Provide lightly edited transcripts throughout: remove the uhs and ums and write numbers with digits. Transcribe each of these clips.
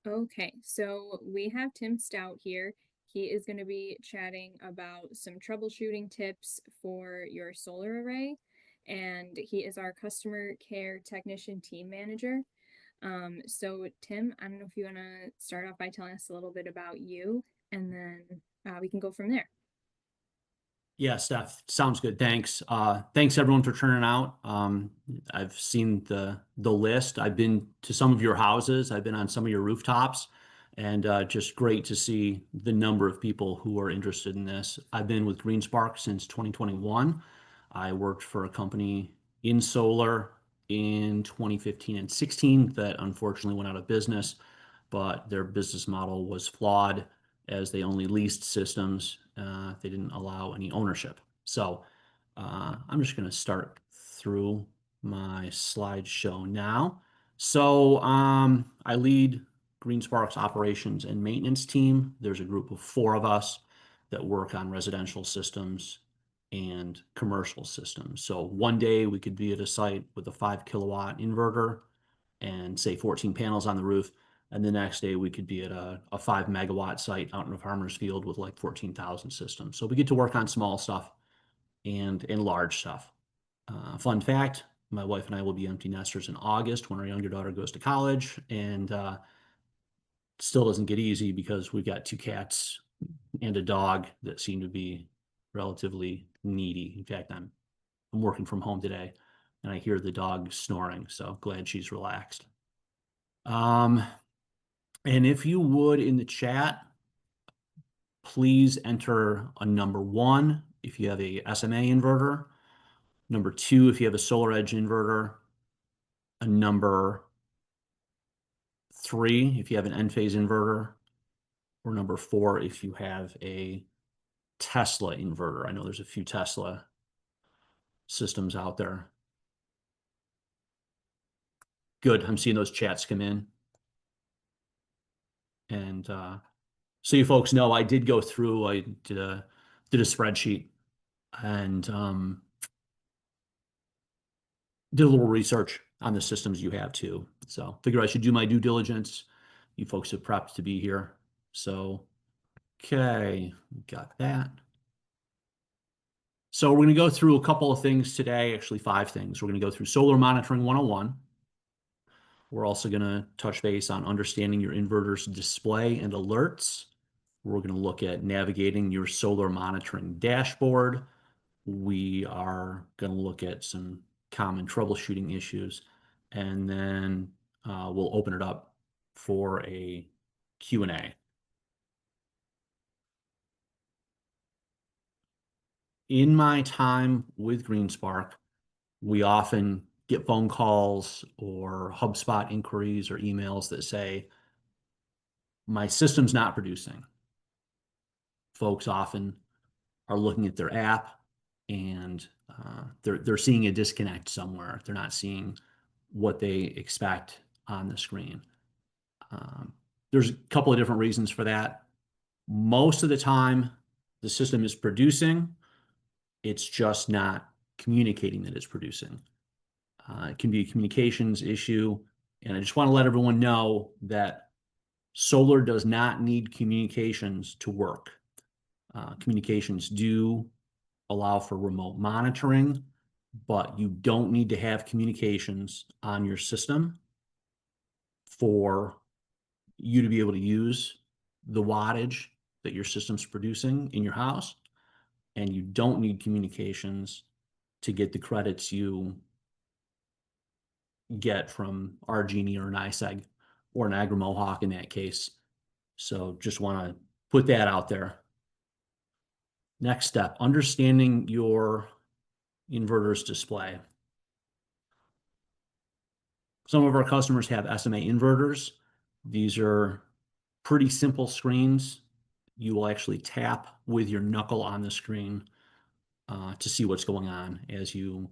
Okay, so we have Tim Stout here. He is going to be chatting about some troubleshooting tips for your solar array, and he is our customer care technician team manager. So Tim, I don't know if you want to start off by telling us a little bit about you, and then we can go from there. Yeah, Steph, sounds good. Thanks. Thanks everyone for turning out. I've seen the list. I've been to some of your houses. I've been on some of your rooftops, and just great to see the number of people who are interested in this. I've been with GreenSpark since 2021. I worked for a company in solar in 2015 and 16 that unfortunately went out of business, but their business model was flawed as they only leased systems. They didn't allow any ownership. So I'm just going to start through my slideshow now. So I lead GreenSpark's operations and maintenance team. There's a group of 4 of us that work on residential systems and commercial systems. So one day we could be at a site with a 5 kilowatt inverter and say 14 panels on the roof. And the next day we could be at a 5 megawatt site out in a farmer's field with like 14,000 systems. So we get to work on small stuff and large stuff. Fun fact, my wife and I will be empty nesters in August when our younger daughter goes to college, and still doesn't get easy because we've got 2 cats and a dog that seem to be relatively needy. In fact, I'm working from home today and I hear the dog snoring, so glad she's relaxed. Um, and if you would in the chat, please enter a number 1 if you have a SMA inverter, number 2 if you have a Solar Edge inverter, a number 3 if you have an N-phase inverter, or number 4 if you have a Tesla inverter. I know there's a few Tesla systems out there. Good, I'm seeing those chats come in. And so you folks know, I did go through, I did a spreadsheet and did a little research on the systems you have too. So figure I should do my due diligence. You folks have prepped to be here. So, okay, got that. So we're going to go through a couple of things today, actually 5 things. We're going to go through Solar Monitoring 101. We're also going to touch base on understanding your inverter's display and alerts. We're going to look at navigating your solar monitoring dashboard. We are going to look at some common troubleshooting issues, and then we'll open it up for a Q&A. In my time with GreenSpark, we often get phone calls or HubSpot inquiries or emails that say, my system's not producing. Folks often are looking at their app and they're seeing a disconnect somewhere. They're not seeing what they expect on the screen. There's a couple of different reasons for that. Most of the time, the system is producing, it's just not communicating that it's producing. It can be a communications issue, and I just want to let everyone know that solar does not need communications to work. Communications do allow for remote monitoring, but you don't need to have communications on your system for you to be able to use the wattage that your system's producing in your house. And you don't need communications to get the credits you get from RG&E or an iSeg or an Agri-Mohawk in that case. So just want to put that out there. Next step, understanding your inverter's display. Some of our customers have SMA inverters. These are pretty simple screens. You will actually tap with your knuckle on the screen to see what's going on. As you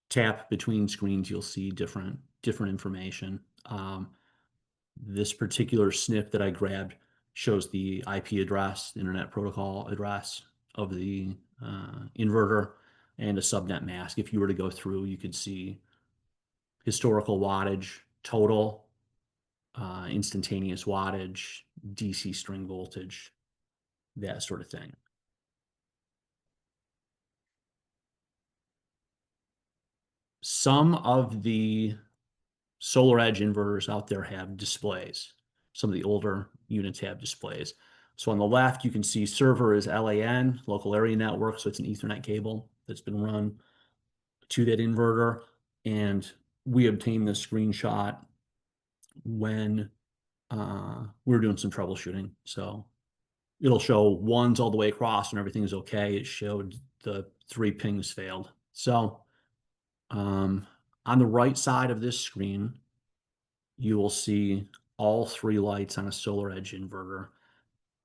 tap between screens, you'll see different information. This particular snip that I grabbed shows the IP address, Internet Protocol address of the inverter, and a subnet mask. If you were to go through, you could see historical wattage, total, instantaneous wattage, DC string voltage, that sort of thing. Some of the Solar Edge inverters out there have displays. Some of the older units have displays. So on the left, you can see server is LAN, local area network. So it's an Ethernet cable that's been run to that inverter. And we obtained this screenshot when we were doing some troubleshooting. So it'll show ones all the way across and everything is okay. It showed the 3 pings failed. So on the right side of this screen, you will see all 3 lights on a Solar Edge inverter.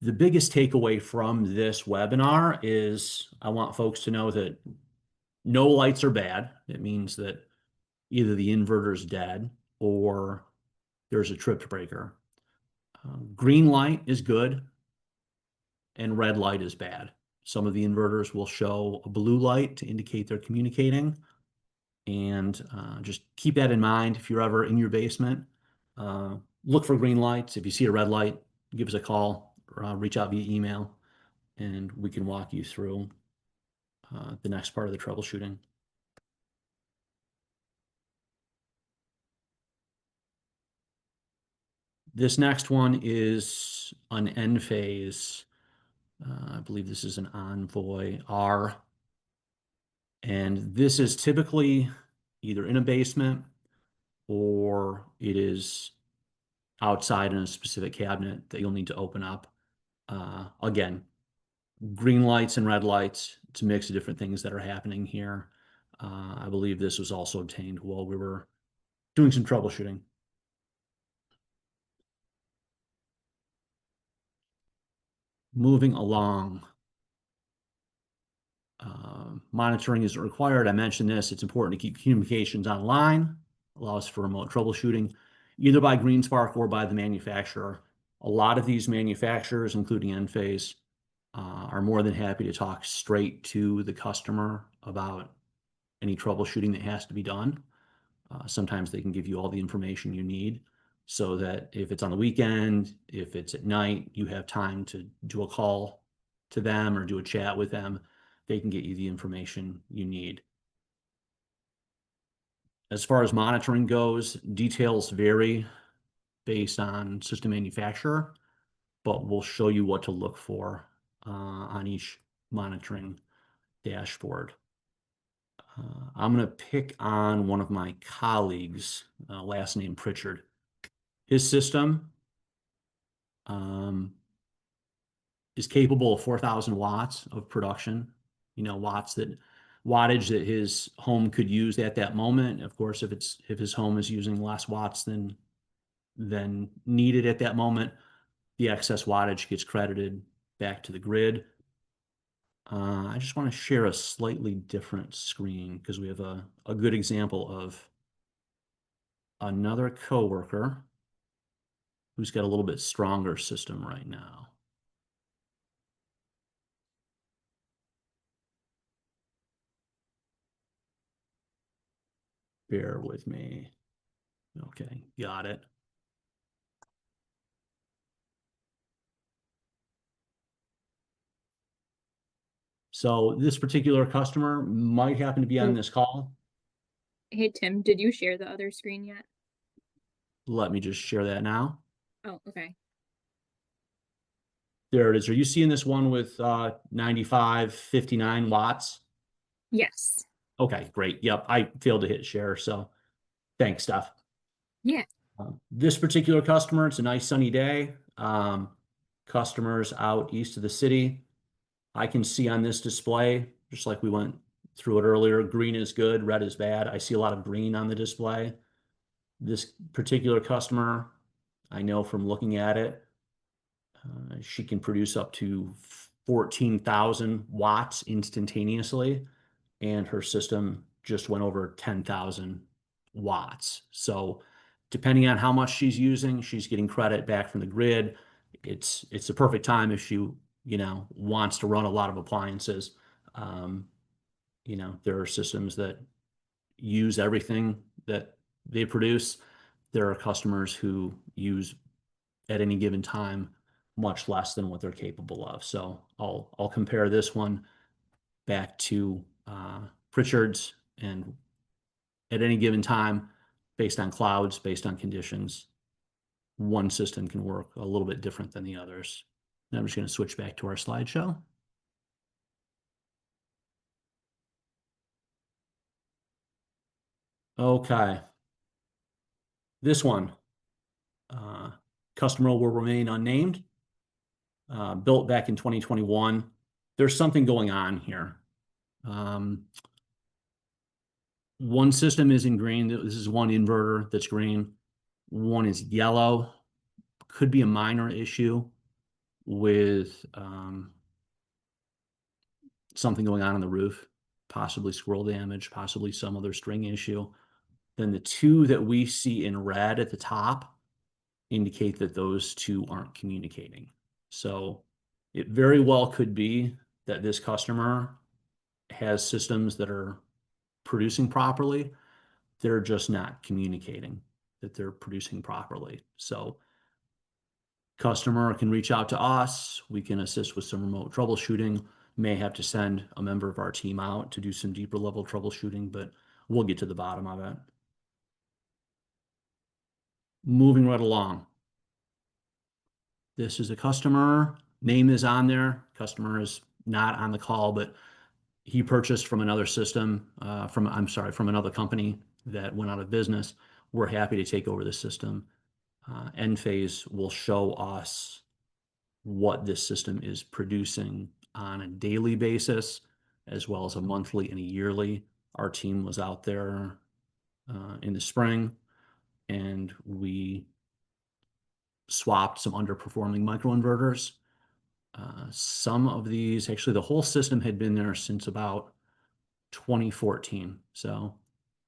The biggest takeaway from this webinar is I want folks to know that no lights are bad. It means that either the inverter is dead or there's a tripped breaker. Green light is good and red light is bad. Some of the inverters will show a blue light to indicate they're communicating. And just keep that in mind if you're ever in your basement. Look for green lights. If you see a red light, give us a call or reach out via email, and we can walk you through the next part of the troubleshooting. This next one is an N phase. I believe this is an Envoy R. And this is typically either in a basement or it is outside in a specific cabinet that you'll need to open up. Again, green lights and red lights. It's a mix of different things that are happening here. I believe this was also obtained while we were doing some troubleshooting. Moving along. Monitoring is required. I mentioned this. It's important to keep communications online. Allows for remote troubleshooting, either by GreenSpark or by the manufacturer. A lot of these manufacturers, including Enphase, are more than happy to talk straight to the customer about any troubleshooting that has to be done. Sometimes they can give you all the information you need so that if it's on the weekend, if it's at night, you have time to do a call to them or do a chat with them. They can get you the information you need. As far as monitoring goes, details vary based on system manufacturer, but we'll show you what to look for on each monitoring dashboard. I'm going to pick on one of my colleagues, last name Pritchard. His system is capable of 4,000 watts of production, wattage that his home could use at that moment. Of course, if his home is using less watts than needed at that moment, the excess wattage gets credited back to the grid. I just want to share a slightly different screen because we have a good example of another coworker who's got a little bit stronger system right now. Bear with me. Okay, got it. So this particular customer might happen to be on this call. Hey, Tim, did you share the other screen yet? Let me just share that now. Oh, okay. There it is. Are you seeing this one with 95, 59 watts? Yes. Okay, great. Yep, I failed to hit share, so thanks, Steph. Yeah. This particular customer, it's a nice sunny day. Customers out east of the city. I can see on this display, just like we went through it earlier, green is good, red is bad. I see a lot of green on the display. This particular customer, I know from looking at it, she can produce up to 14,000 watts instantaneously, and her system just went over 10,000 watts. So depending on how much she's using, she's getting credit back from the grid. It's the perfect time if she, wants to run a lot of appliances. There are systems that use everything that they produce. there are customers who use at any given time much less than what they're capable of. So I'll compare this one back to Pritchard's, and at any given time, based on clouds, based on conditions, one system can work a little bit different than the others. And I'm just going to switch back to our slideshow. Okay. This one, customer will remain unnamed, built back in 2021. There's something going on here. One system is in green. This is one inverter that's green. One is yellow. Could be a minor issue with something going on the roof, possibly squirrel damage, possibly some other string issue. Then the two that we see in red at the top indicate that those two aren't communicating. So it very well could be that this customer has systems that are producing properly. They're just not communicating that they're producing properly. So customer can reach out to us. We can assist with some remote troubleshooting. May have to send a member of our team out to do some deeper level troubleshooting, but we'll get to the bottom of it. Moving right along. This is a customer. Name is on there. Customer is not on the call, but he purchased from another system, from another company that went out of business. We're happy to take over the system. Enphase will show us what this system is producing on a daily basis, as well as a monthly and a yearly. Our team was out there in the spring, and we swapped some underperforming microinverters. Some of these, actually the whole system had been there since about 2014. So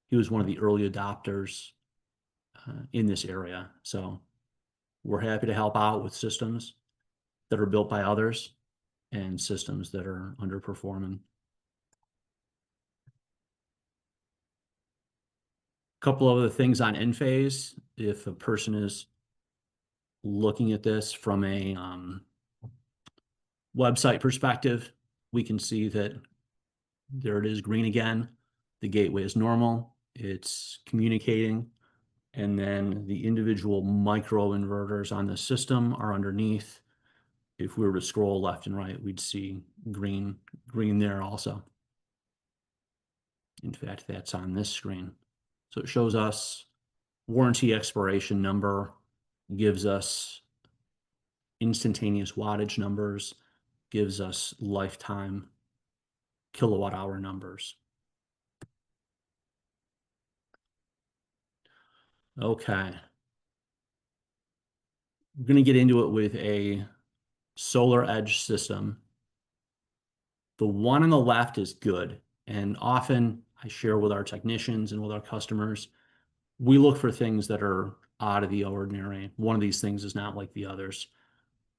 he was one of the early adopters in this area. So we're happy to help out with systems that are built by others and systems that are underperforming. A couple of other things on Enphase. If a person is looking at this from a website perspective, we can see that there it is, green again. The gateway is normal. It's communicating. And then the individual micro inverters on the system are underneath. If we were to scroll left and right, we'd see green there also. In fact, that's on this screen. So it shows us warranty expiration number, gives us instantaneous wattage numbers, gives us lifetime kilowatt hour numbers. Okay. We're going to get into it with a solar edge system. The one on the left is good. And often I share with our technicians and with our customers, we look for things that are out of the ordinary. One of these things is not like the others.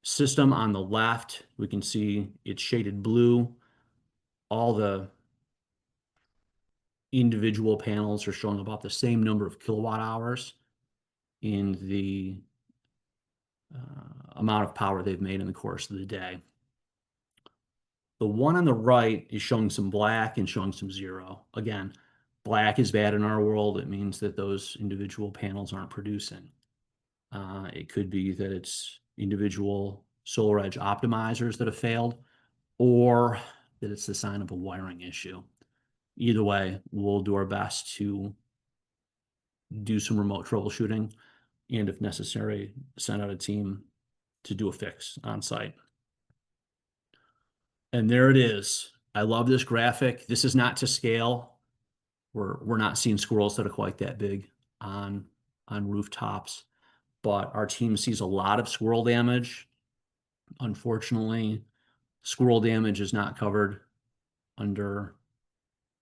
System on the left, we can see it's shaded blue. All the individual panels are showing about the same number of kilowatt hours in the amount of power they've made in the course of the day. The one on the right is showing some black and showing some zero. Again, black is bad in our world. It means that those individual panels aren't producing. It could be that it's individual solar edge optimizers that have failed, or that it's the sign of a wiring issue. Either way, we'll do our best to do some remote troubleshooting, and if necessary, send out a team to do a fix on site. And there it is. I love this graphic. This is not to scale. We're not seeing squirrels that are quite that big on rooftops, but our team sees a lot of squirrel damage. Unfortunately, squirrel damage is not covered under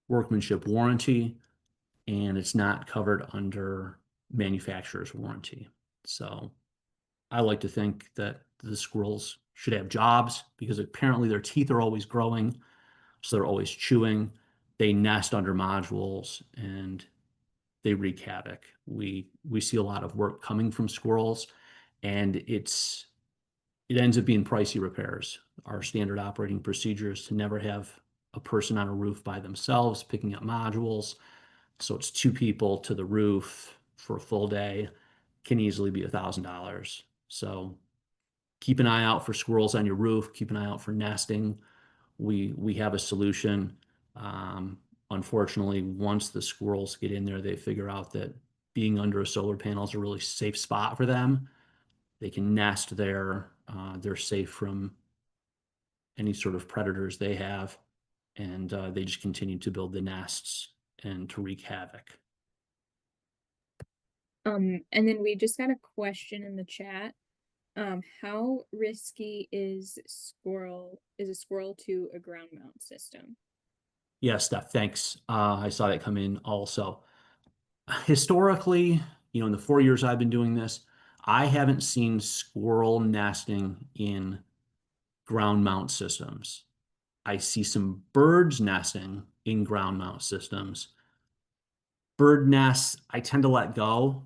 workmanship warranty, and it's not covered under manufacturer's warranty. So I like to think that the squirrels should have jobs, because apparently their teeth are always growing, so they're always chewing. They nest under modules, and they wreak havoc. We see a lot of work coming from squirrels, and it ends up being pricey repairs. Our standard operating procedure is to never have a person on a roof by themselves picking up modules. So it's two people to the roof for a full day, can easily be $1,000. So keep an eye out for squirrels on your roof. Keep an eye out for nesting. We have a solution. Um, Unfortunately, once the squirrels get in there, they figure out that being under a solar panel is a really safe spot for them. They can nest there. They're safe from any sort of predators they have, and they just continue to build the nests and to wreak havoc. And then we just got a question in the chat. How risky is a squirrel to a ground mount system? Yeah, Steph, thanks. I saw that come in also. Historically, in the 4 years I've been doing this, I haven't seen squirrel nesting in ground mount systems. I see some birds nesting in ground mount systems. Bird nests, I tend to let go.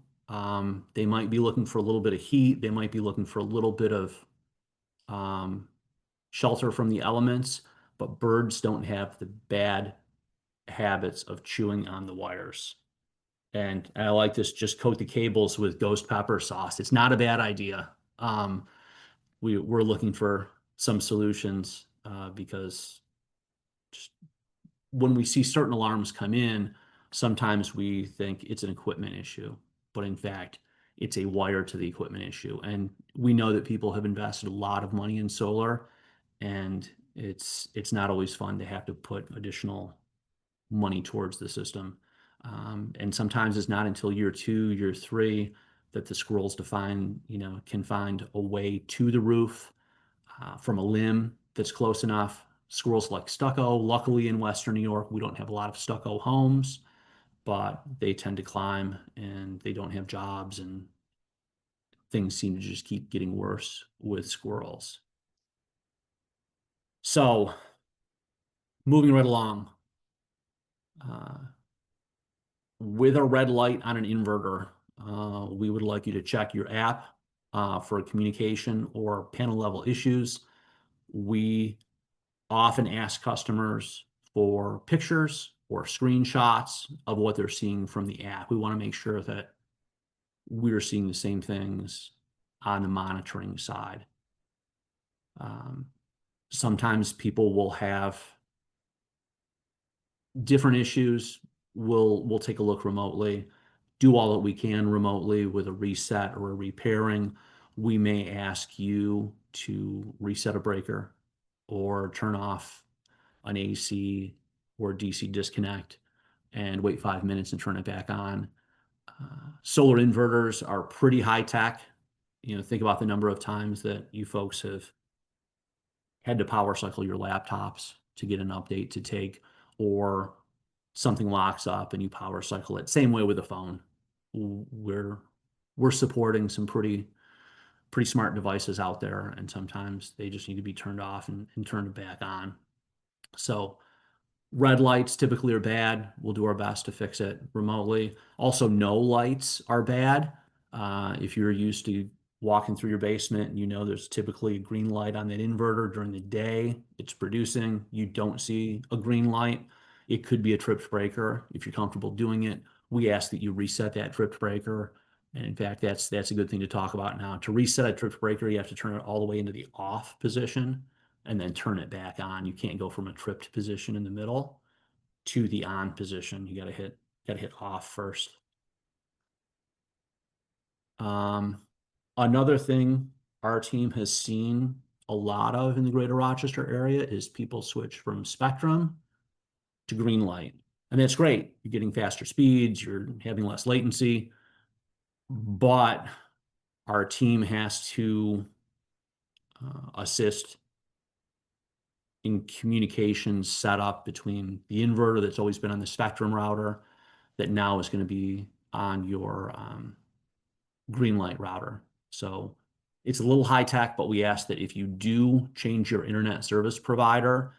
They might be looking for a little bit of heat. They might be looking for a little bit of um, shelter from the elements, but birds don't have the bad habits of chewing on the wires. And I like this, just coat the cables with ghost pepper sauce. It's not a bad idea. We're looking for some solutions because just when we see certain alarms come in, sometimes we think it's an equipment issue, but in fact, it's a wire to the equipment issue. And we know that people have invested a lot of money in solar, and it's not always fun to have to put additional money towards the system. And sometimes it's not until year 2, year 3 that the squirrels can find a way to the roof from a limb that's close enough. Squirrels like stucco. Luckily, in Western New York, we don't have a lot of stucco homes, but they tend to climb and they don't have jobs, and things seem to just keep getting worse with squirrels. So, moving right along, uh, with a red light on an inverter, we would like you to check your app for communication or panel level issues. We often ask customers for pictures or screenshots of what they're seeing from the app. We want to make sure that we're seeing the same things on the monitoring side. Um, Sometimes people will have different issues. We'll take a look remotely, do all that we can remotely with a reset or a repairing. We may ask you to reset a breaker or turn off an AC or DC disconnect and wait 5 minutes and turn it back on. Solar inverters are pretty high tech. Think about the number of times that you folks have had to power cycle your laptops to get an update to take, or something locks up and you power cycle it. Same way with the phone. We're supporting some pretty smart devices out there, and sometimes they just need to be turned off and turned back on. So red lights typically are bad. We'll do our best to fix it remotely. Also, no lights are bad. If you're used to walking through your basement and there's typically a green light on that inverter during the day, it's producing, you don't see a green light, it could be a tripped breaker. If you're comfortable doing it, we ask that you reset that tripped breaker. And in fact, that's a good thing to talk about now. To reset a tripped breaker, you have to turn it all the way into the off position and then turn it back on. You can't go from a tripped position in the middle to the on position. You gotta hit off first. Another thing our team has seen a lot of in the greater Rochester area is people switch from Spectrum to green light. And that's great. You're getting faster speeds, you're having less latency, but our team has to assist in communications set up between the inverter that's always been on the Spectrum router that now is going to be on your green light router. So it's a little high tech, but we ask that if you do change your internet service provider,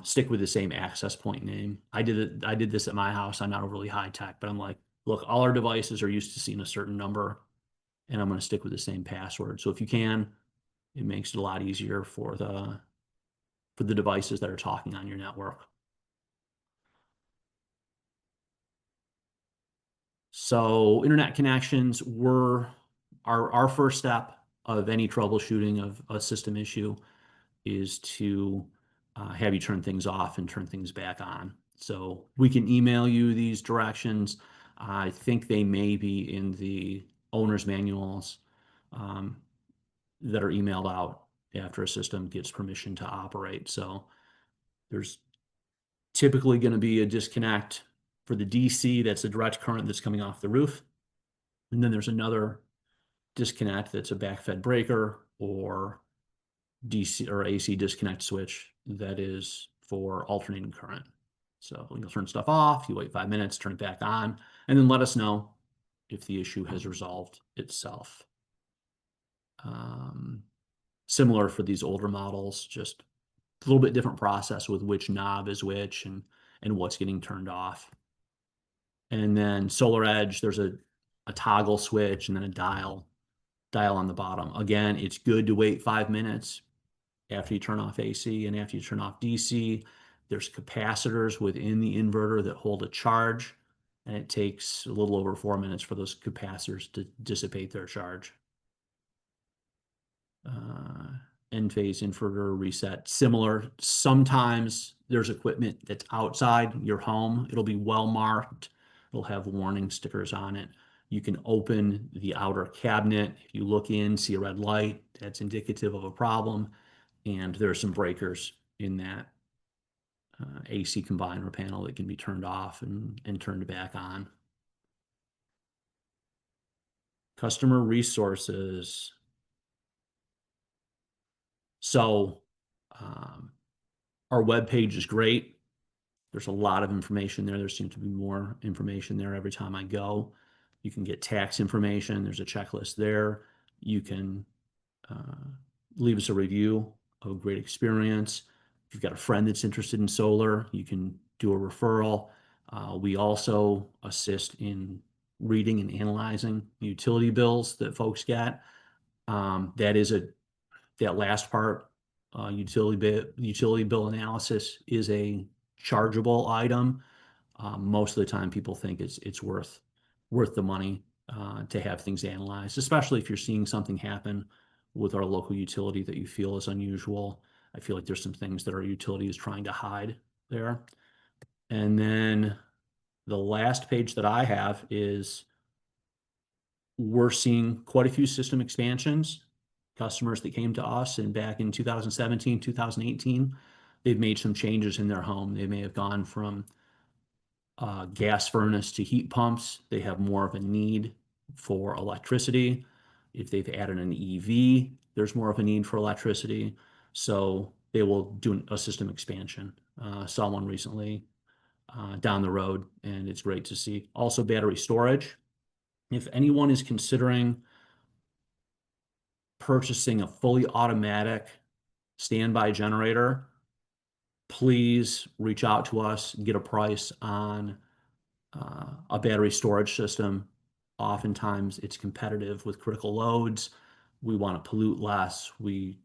stick with the same access point name. I did this at my house. I'm not overly high tech, but I'm like, look, all our devices are used to seeing a certain number, and I'm going to stick with the same password. So if you can, it makes it a lot easier for the devices that are talking on your network. So internet connections were our first step of any troubleshooting of a system issue is to have you turn things off and turn things back on. So we can email you these directions. I think they may be in the owner's manuals um, that are emailed out after a system gets permission to operate. So there's typically going to be a disconnect for the DC, that's a direct current that's coming off the roof. And then there's another disconnect that's a backfed breaker or DC or AC disconnect switch that is for alternating current. So you'll turn stuff off, you wait 5 minutes, turn it back on, and then let us know if the issue has resolved itself. Similar for these older models, just a little bit different process with which knob is which and what's getting turned off. And then Solar Edge, there's a toggle switch and then a dial on the bottom. Again, it's good to wait 5 minutes after you turn off AC and after you turn off DC. There's capacitors within the inverter that hold a charge, and it takes a little over 4 minutes for those capacitors to dissipate their charge. End phase inverter reset, similar. Sometimes there's equipment that's outside your home. It'll be well marked. It'll have warning stickers on it. You can open the outer cabinet. If you look in, see a red light, that's indicative of a problem. And there are some breakers in that AC combiner panel that can be turned off and turned back on. Customer resources. So our web page is great. There's a lot of information there. There seems to be more information there every time I go. You can get tax information. There's a checklist there. You can leave us a review of a great experience. If you've got a friend that's interested in solar, you can do a referral. We also assist in reading and analyzing utility bills that folks get. That last part, utility bill analysis is a chargeable item. Most of the time, people think it's worth the money to have things analyzed, especially if you're seeing something happen with our local utility that you feel is unusual. I feel like there's some things that our utility is trying to hide there. And then the last page that I have is we're seeing quite a few system expansions. Customers that came to us and back in 2017, 2018, they've made some changes in their home. They may have gone from gas furnace to heat pumps. They have more of a need for electricity. If they've added an EV, there's more of a need for electricity. So they will do a system expansion. Saw one recently down the road, and it's great to see. Also, battery storage. If anyone is considering purchasing a fully automatic standby generator, please reach out to us and get a price on a battery storage system. Oftentimes it's competitive with critical loads. We want to pollute less. We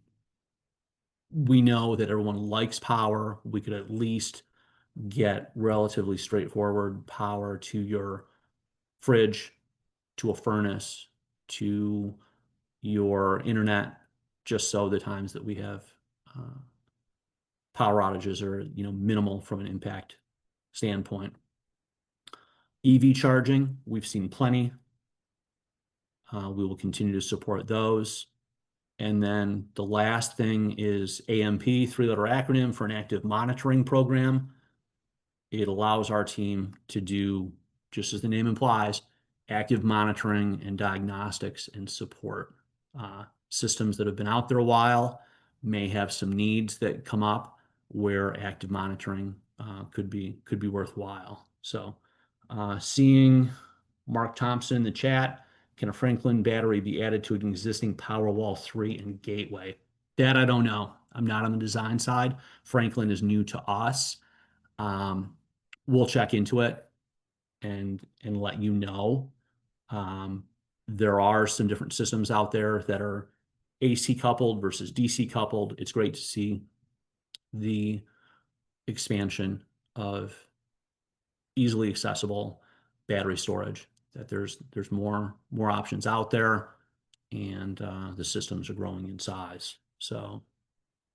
know that everyone likes power. We could at least get relatively straightforward power to your fridge, to a furnace, to your internet, just so the times that we have power outages are minimal from an impact standpoint. EV charging, we've seen plenty. We will continue to support those. And then the last thing is AMP, three-letter acronym for an active monitoring program. It allows our team to do, just as the name implies, active monitoring and diagnostics and support. Systems that have been out there a while may have some needs that come up where active monitoring could be worthwhile. So seeing Mark Thompson in the chat, can a Franklin battery be added to an existing Powerwall 3 and gateway? That I don't know. I'm not on the design side. Franklin is new to us. We'll check into it and let you know. Um, there are some different systems out there that are AC coupled versus DC coupled. It's great to see the expansion of easily accessible battery storage, that there's more options out there, and the systems are growing in size. So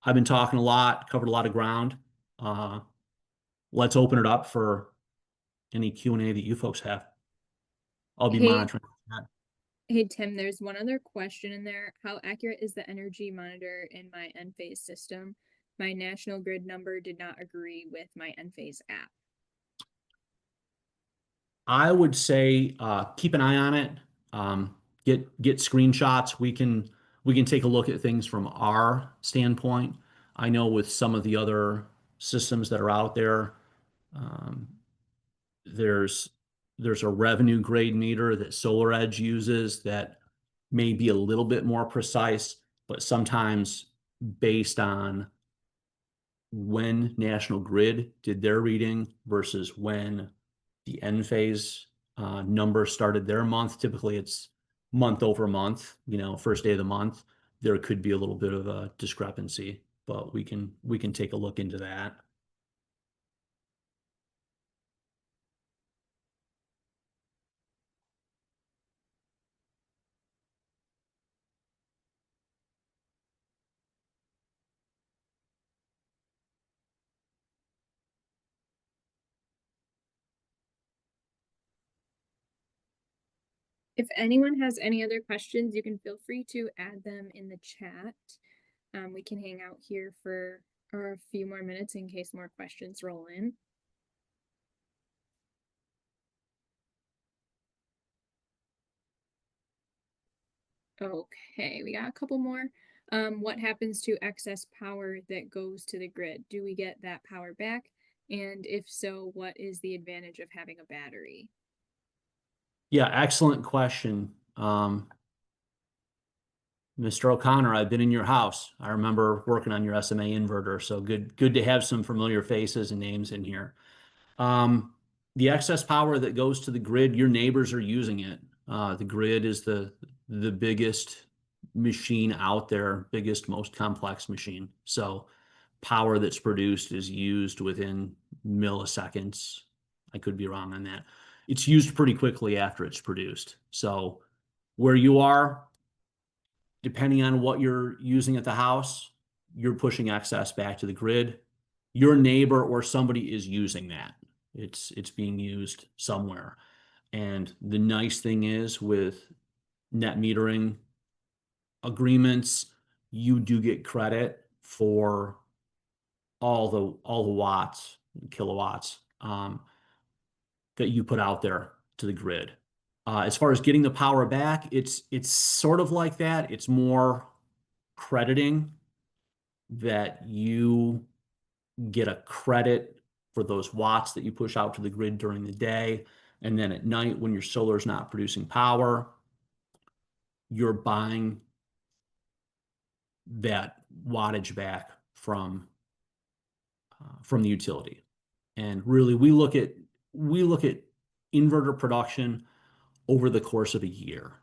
I've been talking a lot, covered a lot of ground. Uh, let's open it up for any Q&A that you folks have. I'll be Hey, monitoring that. hey Tim, there's one other question in there. How accurate is the energy monitor in my Enphase system? My national grid number did not agree with my Enphase app. I would say keep an eye on it. Get screenshots. We can take a look at things from our standpoint. I know with some of the other systems that are out there, um, there's there's a revenue grade meter that SolarEdge uses that may be a little bit more precise, but sometimes based on when National Grid did their reading versus when the end phase number started their month. Typically, it's month over month, first day of the month. There could be a little bit of a discrepancy, but we can take a look into that. If anyone has any other questions, you can feel free to add them in the chat. We can hang out here for a few more minutes in case more questions roll in. Okay, we got a couple more. What happens to excess power that goes to the grid? Do we get that power back? And if so, what is the advantage of having a battery? Yeah, excellent question. Mr. O'Connor, I've been in your house. I remember working on your SMA inverter, so good to have some familiar faces and names in here. Um, the excess power that goes to the grid, your neighbors are using it. The grid is the biggest machine out there, biggest, most complex machine. So power that's produced is used within milliseconds. I could be wrong on that. It's used pretty quickly after it's produced. So where you are, depending on what you're using at the house, you're pushing excess back to the grid. Your neighbor or somebody is using that. It's being used somewhere. And the nice thing is with net metering agreements, you do get credit for all the watts, kilowatts that you put out there to the grid. As far as getting the power back, it's sort of like that. It's more crediting that you get a credit for those watts that you push out to the grid during the day. And then at night, when your solar is not producing power, you're buying that wattage back from the utility. And really, we look at inverter production over the course of a year.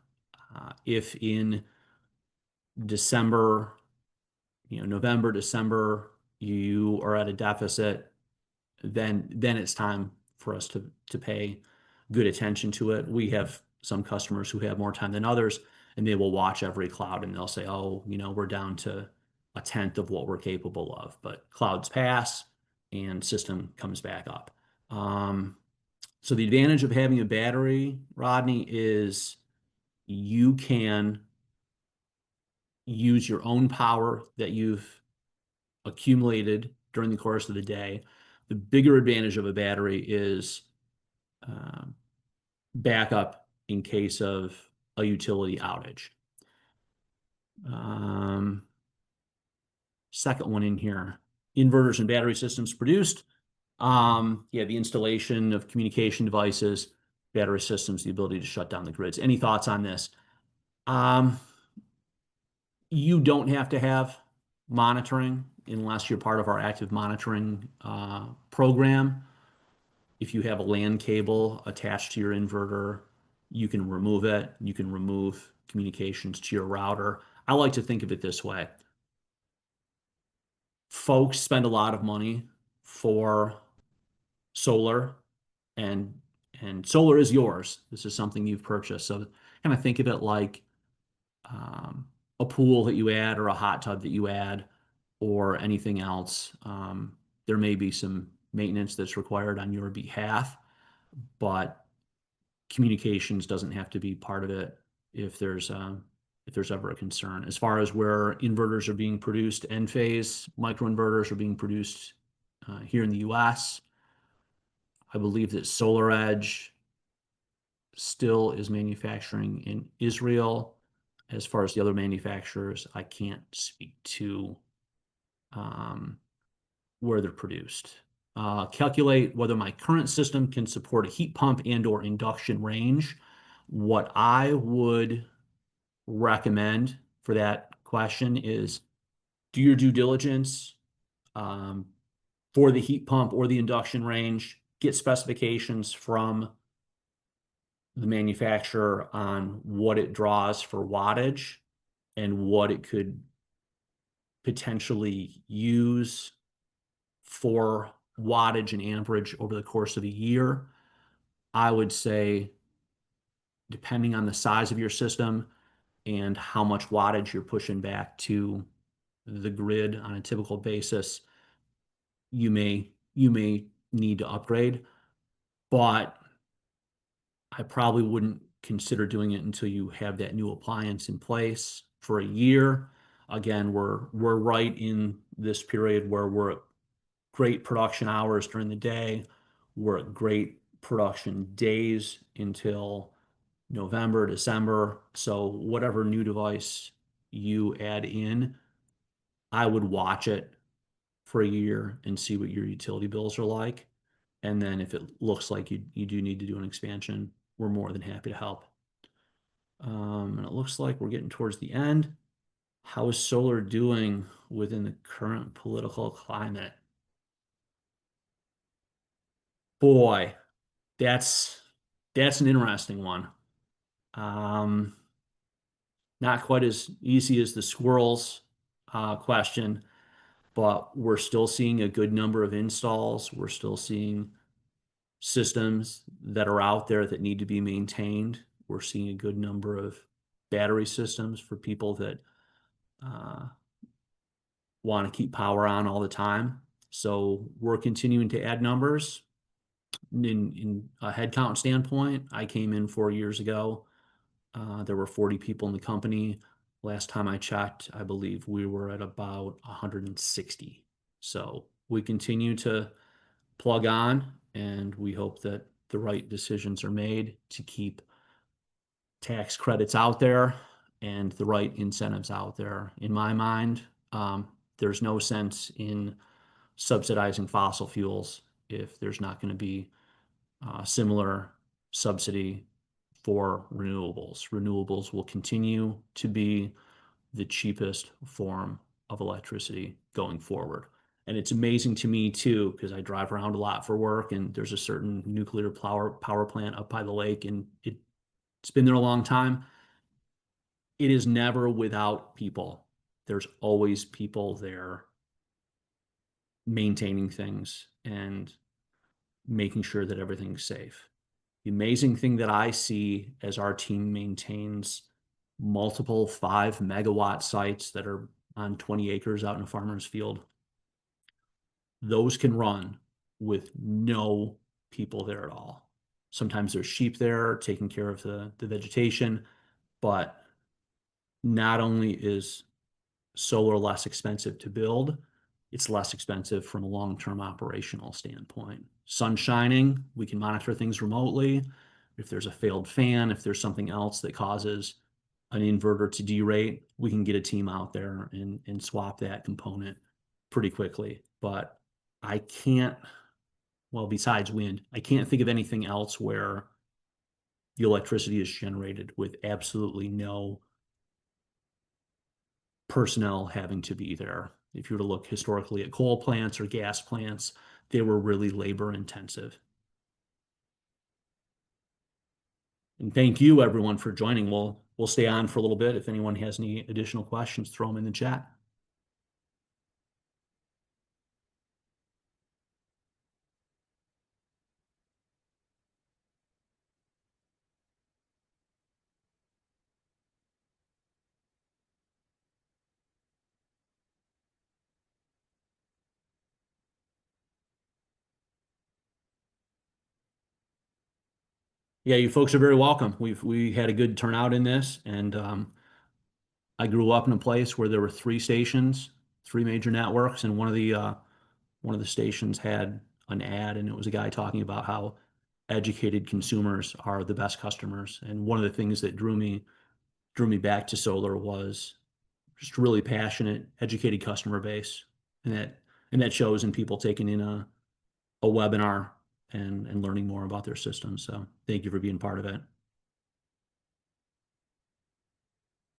If in December, November, December, you are at a deficit, then it's time for us to pay good attention to it. We have some customers who have more time than others, and they will watch every cloud and they'll say, oh, we're down to a tenth of what we're capable of. But clouds pass and system comes back up. So the advantage of having a battery, Rodney, is you can use your own power that you've accumulated during the course of the day. The bigger advantage of a battery is um, backup in case of a utility outage. Second one in here, inverters and battery systems produced. Yeah, the installation of communication devices, battery systems, the ability to shut down the grids. Any thoughts on this? You don't have to have monitoring unless you're part of our active monitoring program. If you have a LAN cable attached to your inverter, you can remove it. You can remove communications to your router. I like to think of it this way. Folks spend a lot of money for solar, and solar is yours. This is something you've purchased. So kind of think of it like a pool that you add or a hot tub that you add or anything else. There may be some maintenance that's required on your behalf, but communications doesn't have to be part of it if there's ever a concern. As far as where inverters are being produced, Enphase microinverters are being produced here in the US. I believe that SolarEdge still is manufacturing in Israel. As far as the other manufacturers, I can't speak to um, where they're produced. Calculate whether my current system can support a heat pump and or induction range. What I would recommend for that question is do your due diligence um, for the heat pump or the induction range. Get specifications from the manufacturer on what it draws for wattage and what it could potentially use for wattage and amperage over the course of a year. I would say, depending on the size of your system and how much wattage you're pushing back to the grid on a typical basis, you may need to upgrade, but I probably wouldn't consider doing it until you have that new appliance in place for a year. Again, we're right in this period where we're at great production hours during the day. We're at great production days until November, December. So whatever new device you add in, I would watch it for a year and see what your utility bills are like. And then if it looks like you do need to do an expansion, we're more than happy to help. And it looks like we're getting towards the end. How is solar doing within the current political climate? Boy, that's that's an interesting one. Um, Not quite as easy as the squirrels question, but we're still seeing a good number of installs. We're still seeing systems that are out there that need to be maintained. We're seeing a good number of battery systems for people that uh, want to keep power on all the time. So we're continuing to add numbers. In a headcount standpoint, I came in 4 years ago. There were 40 people in the company. Last time I checked, I believe we were at about 160. So we continue to plug on, and we hope that the right decisions are made to keep tax credits out there and the right incentives out there. In my mind, there's no sense in subsidizing fossil fuels if there's not going to be similar subsidy for renewables. Renewables will continue to be the cheapest form of electricity going forward. And it's amazing to me too, because I drive around a lot for work, and there's a certain nuclear power plant up by the lake, and it's been there a long time. It is never without people. There's always people there maintaining things and making sure that everything's safe. The amazing thing that I see as our team maintains multiple 5 megawatt sites that are on 20 acres out in a farmer's field, those can run with no people there at all. Sometimes there's sheep there taking care of the vegetation, but not only is solar less expensive to build, it's less expensive from a long-term operational standpoint. Sun shining, we can monitor things remotely. If there's a failed fan, if there's something else that causes an inverter to derate, we can get a team out there and swap that component pretty quickly. But I can't, well, besides wind, I can't think of anything else where the electricity is generated with absolutely no personnel having to be there. If you were to look historically at coal plants or gas plants, they were really labor intensive. And thank you everyone for joining. We'll stay on for a little bit. If anyone has any additional questions, throw them in the chat. Yeah, you folks are very welcome. We had a good turnout in this, and I grew up in a place where there were three stations, three major networks, and one of the stations had an ad, and it was a guy talking about how educated consumers are the best customers. And one of the things that drew me back to solar was just really passionate, educated customer base, and that shows in people taking in a webinar and learning more about their system. So thank you for being part of it.